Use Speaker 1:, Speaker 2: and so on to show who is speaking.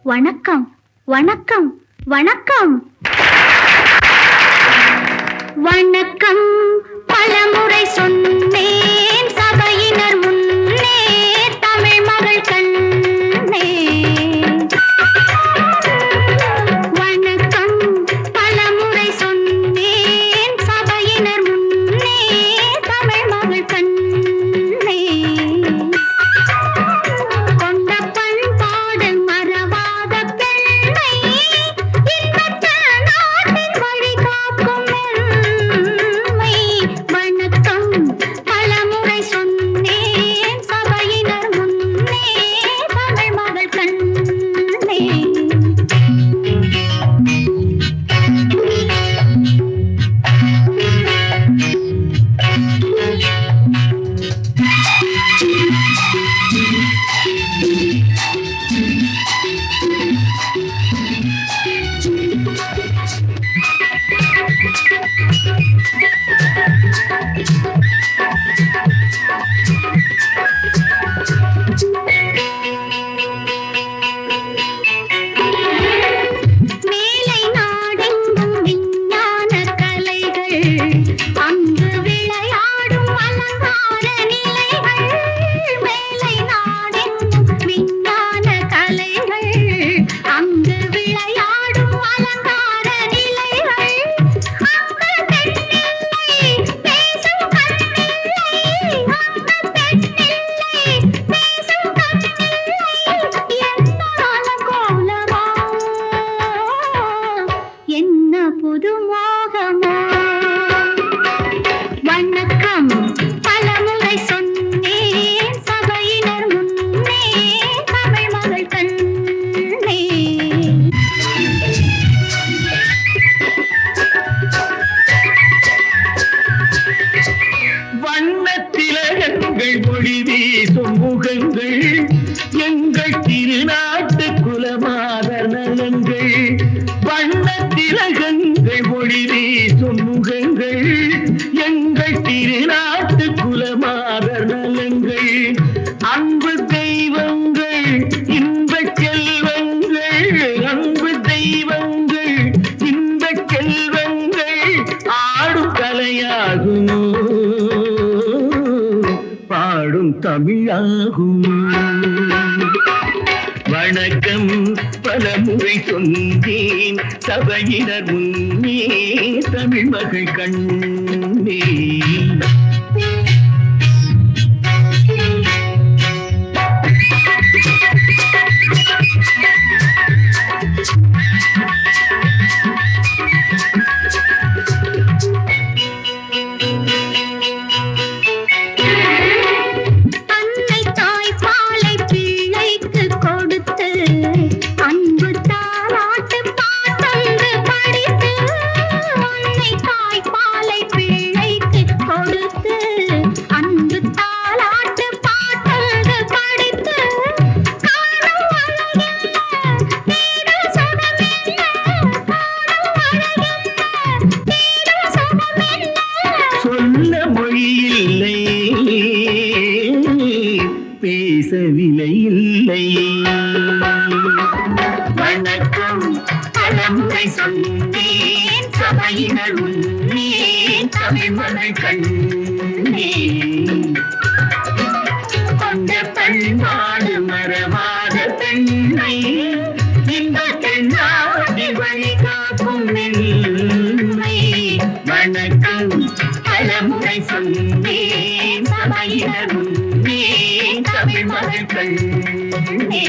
Speaker 1: வணக்கம் வணக்கம் வணக்கம் வணக்கம் பலமுறை சொன்னேன் சபையினர் முன்னே தமிழ் மகள் கண்ணே. வணக்கம் பலமுறை சொன்னேன் சபையினர் முன்னே தமிழ் மகள் கண்ணே. கொண்ட பண்பாடு மறவாத பெண்ணை இன்பத்த நாட்டின் வழி காக்கும் எம்மை. வணக்கம் பலமுறை சொன்னேன் சபையினர் முன்னே தமிழ் மகள் கண்ணே. மேலை நாடெங்கும் விஞ்ஞான கலைகள் அங்கு விளையாடும் அலங்கார நிலைகள். மேலை நாடெங்கும் விஞ்ஞான கலைகள் அங்கு விளையாடும் அலங்கார நிலைகள். அங்கு பெண்ணில்லை பேசும் கண்ணில்லை, அங்கு பெண்ணில்லை பேசும் கண்ணில்லை. என்னான கோலமோ என்ன புது மோகமோ. வணக்கம் பலமுறை சொன்னேன் சபையினர் முன்னே தமிழ் மகள் கண்ணே.
Speaker 2: வண்ணத்திலகங்கள் ஒளி வீசும் முகங்கள் எங்கள் திருநாட்டு குலமாதர் நலங்கள். வண்ணத்திலகங்கள் ஒளி வீசும் முகங்கள் எங்கள் திருநாட்டு குலமாதர் நலங்கள். அன்பு தெய்வங்கள் இன்பச் செல்வங்கள், அன்பு தெய்வங்கள் இன்பச் செல்வங்கள் ஆடும் கலையாகுமோ பாடும் தமிழாகுமோ. வணக்கம் பலமுறை சொன்னேன் சபையினர் முன்னே தமிழ் மகள் கண்ணே.
Speaker 1: அன்னை தாய் பாலை பிள்ளைக்கு கொடுத்து அன்பு தாலாட்டு பாட்டொன்று படித்து. அன்னை தாய் பாலை பிள்ளைக்கு கொடுத்து அன்பு தாலாட்டு பாட்டொன்று படித்து. காணும் அழகென்ன தேடும் சுகமென்ன, காணும் அழகென்ன தேடும் சுகமென்ன.
Speaker 2: சொல்ல மொழி இல்லை பேச விலை இல்லை.
Speaker 1: வணக்கம் பலமுறை சொன்னேன் சபையினர் முன்னே தமிழ் மகள் கண்ணே.
Speaker 2: இல்லாத பெண்ணை இந்த பெண்ணாடி வழி காக்கும் மென்மை. வணக்கம் பலமுறை சொன்னேன் சபையினர் முன்னே தமிழ் மகள் கண்ணே.